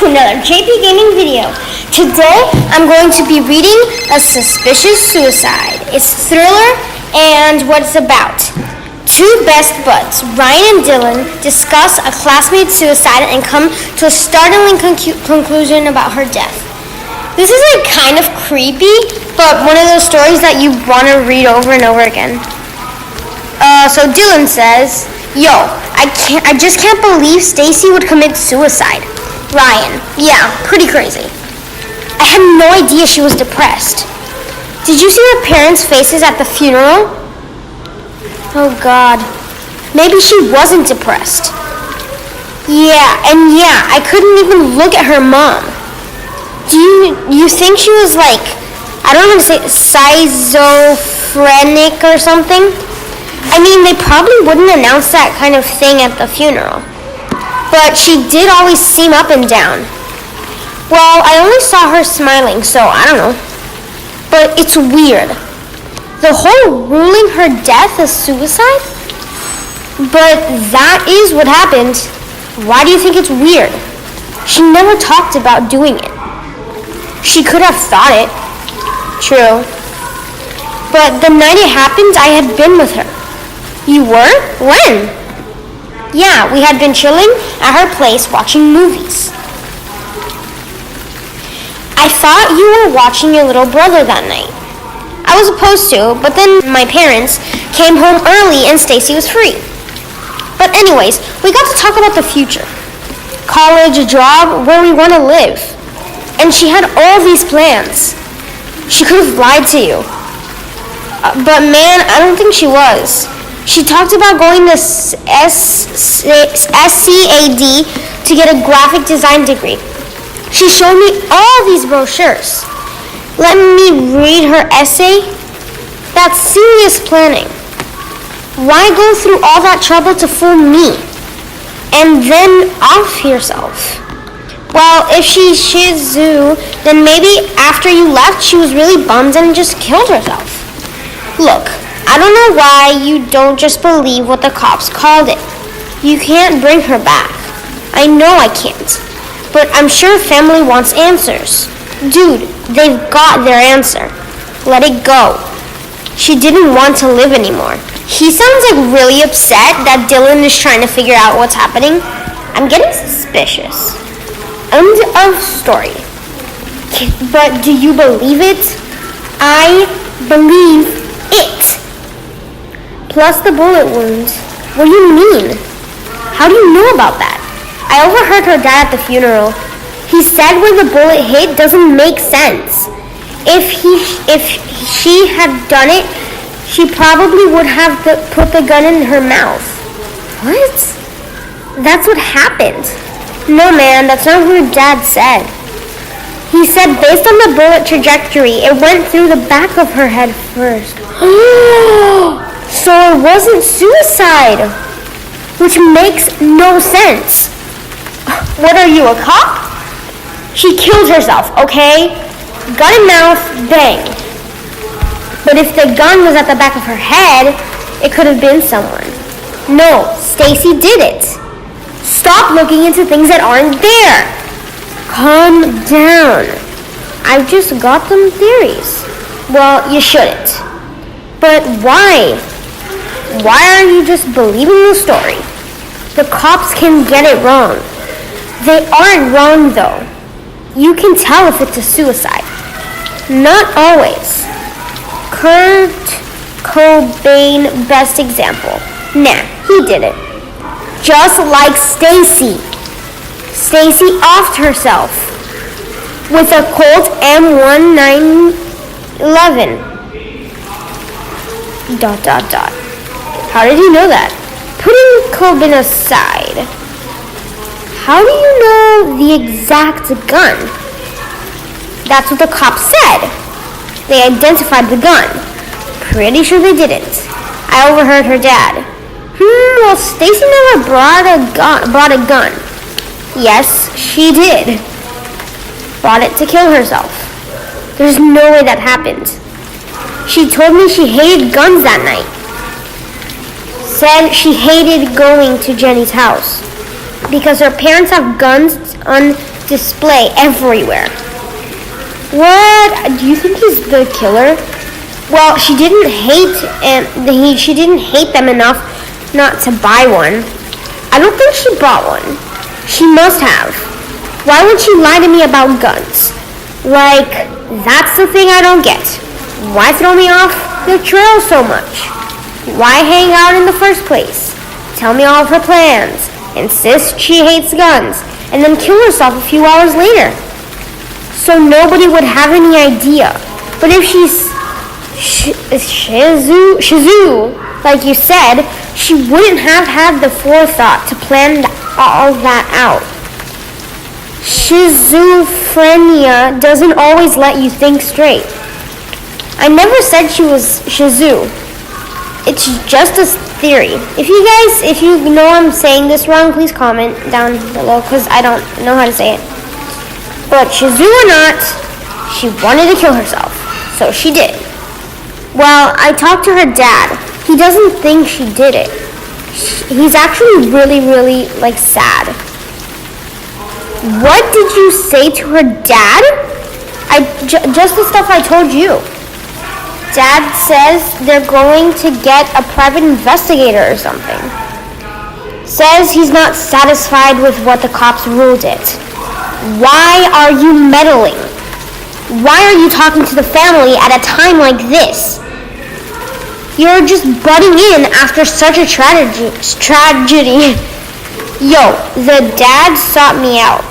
to another JP Gaming video. Today, I'm going to be reading A Suspicious Suicide. It's thriller and what it's about. Two best buds, Ryan and Dylan, discuss a classmate's suicide and come to a startling conclusion about her death. This is kind of creepy, but one of those stories that you want to read over and over again. So Dylan says, "Yo, I just can't believe Stacy would commit suicide." Ryan, "Yeah, pretty crazy. I had no idea she was depressed. Did you see her parents' faces at the funeral?" Oh God, maybe she wasn't depressed. Yeah, I couldn't even look at her mom. Do you think she was I don't know how to say, schizophrenic or something? I mean, they probably wouldn't announce that kind of thing at the funeral. But she did always seem up and down. Well, I only saw her smiling, so I don't know. But it's weird. The whole ruling her death a suicide? But that is what happened. Why do you think it's weird? She never talked about doing it. She could have thought it. True. But the night it happened, I had been with her. You were? When? Yeah, we had been chilling at her place watching movies. I thought you were watching your little brother that night. I was supposed to, but then my parents came home early and Stacy was free. But anyways, we got to talk about the future. College, a job, where we want to live. And she had all these plans. She could have lied to you. But man, I don't think she was. She talked about going to SCAD to get a graphic design degree. She showed me all these brochures. Let me read her essay. That's serious planning. Why go through all that trouble to fool me? And then off yourself. Well, if she's Shizu, then maybe after you left, she was really bummed and just killed herself. Look, I don't know why you don't just believe what the cops called it. You can't bring her back. I know I can't. But I'm sure family wants answers. Dude, they've got their answer. Let it go. She didn't want to live anymore. He sounds really upset that Dylan is trying to figure out what's happening. I'm getting suspicious. End of story. But do you believe it? I believe it. Plus the bullet wounds. What do you mean? How do you know about that? I overheard her dad at the funeral. He said where the bullet hit doesn't make sense. If she had done it, she probably would have put the gun in her mouth. What? That's what happened. No, man, that's not what her dad said. He said based on the bullet trajectory, it went through the back of her head first. So it wasn't suicide, which makes no sense. What are you, a cop? She killed herself, okay? Gun in mouth, bang. But if the gun was at the back of her head, it could have been someone. No, Stacy did it. Stop looking into things that aren't there. Calm down. I've just got some theories. Well, you shouldn't. But why? Why are you just believing the story? The cops can get it wrong. They aren't wrong though. You can tell if it's a suicide. Not always. Kurt Cobain, best example. Nah, he did it. Just like Stacy. Stacy offed herself with a Colt M1911. ... How did you know that? Putting Cobain aside, how do you know the exact gun? That's what the cops said. They identified the gun. Pretty sure they didn't. I overheard her dad. Well, Stacy never brought a gun. Yes, she did. Brought it to kill herself. There's no way that happened. She told me she hated guns that night. Said she hated going to Jenny's house because her parents have guns on display everywhere. What? Do you think he's the killer? Well, she didn't hate them enough not to buy one. I don't think she bought one. She must have. Why would she lie to me about guns? Like, that's the thing I don't get. Why throw me off the trail so much? Why hang out in the first place? Tell me all of her plans. Insist she hates guns. And then kill herself a few hours later. So nobody would have any idea. But if she's Shizou, like you said, she wouldn't have had the forethought to plan all that out. Schizophrenia doesn't always let you think straight. I never said she was Shizou. It's just a theory. If you know I'm saying this wrong, please comment down below because I don't know how to say it. But Shizou or not, she wanted to kill herself. So she did. Well, I talked to her dad. He doesn't think she did it. He's actually really, really, sad. What did you say to her dad? Just the stuff I told you. Dad says they're going to get a private investigator or something. Says he's not satisfied with what the cops ruled it. Why are you meddling? Why are you talking to the family at a time like this? You're just butting in after such a tragedy. Yo, the dad sought me out.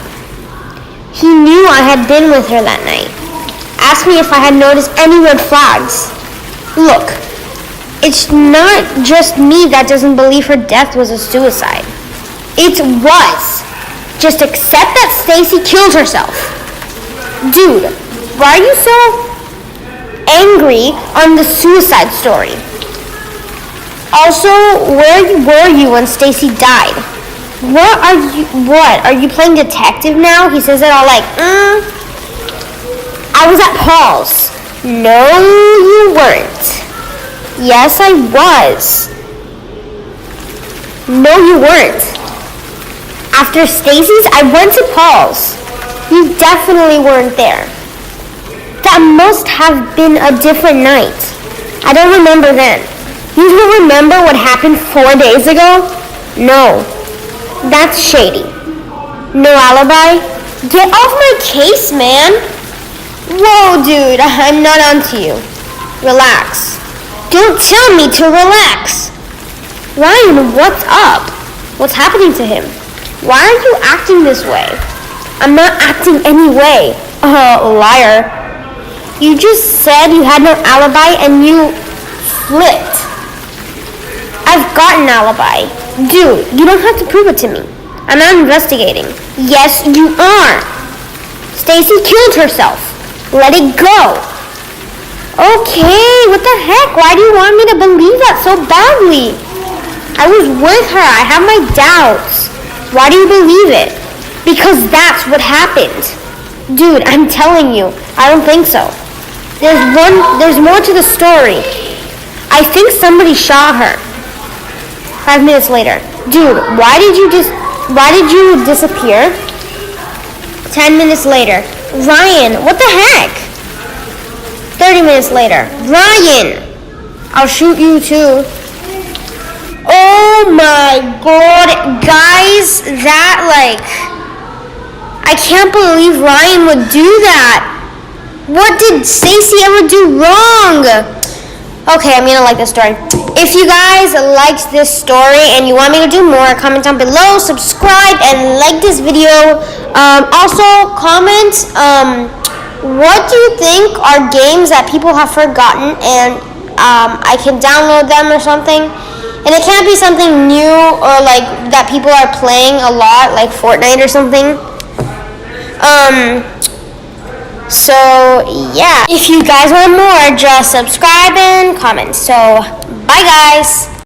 He knew I had been with her that night. Asked me if I had noticed any red flags. Look, it's not just me that doesn't believe her death was a suicide. It was. Just accept that Stacy killed herself. Dude, why are you so angry on the suicide story? Also, where were you when Stacy died? What? Are you playing detective now? He says it all like, I was at Paul's. No, you weren't. Yes, I was. No, you weren't. After Stacy's, I went to Paul's. You definitely weren't there. That must have been a different night. I don't remember then. You don't remember what happened 4 days ago? No. That's shady. No alibi? Get off my case, man. Whoa, dude, I'm not onto you. Relax. Don't tell me to relax. Ryan, what's up? What's happening to him? Why are you acting this way? I'm not acting any way. Liar. You just said you had no alibi and you flipped. I've got an alibi. Dude, you don't have to prove it to me. I'm not investigating. Yes, you are. Stacy killed herself. Let it go. Okay, what the heck? Why do you want me to believe that so badly? I was with her. I have my doubts. Why do you believe it? Because that's what happened. Dude, I'm telling you, I don't think so. There's more to the story. I think somebody shot her. 5 minutes later. Dude, why did you disappear? 10 minutes later. Ryan, what the heck? 30 minutes later. Ryan! I'll shoot you too. Oh my god, guys, I can't believe Ryan would do that. What did Stacy ever do wrong? Okay, I'm gonna like this story. If you guys liked this story and you want me to do more, comment down below, subscribe, and like this video. Also, comment, what do you think are games that people have forgotten and I can download them or something? And it can't be something new or that people are playing a lot, like Fortnite or something. So yeah, if you guys want more, just subscribe and comment. So bye guys.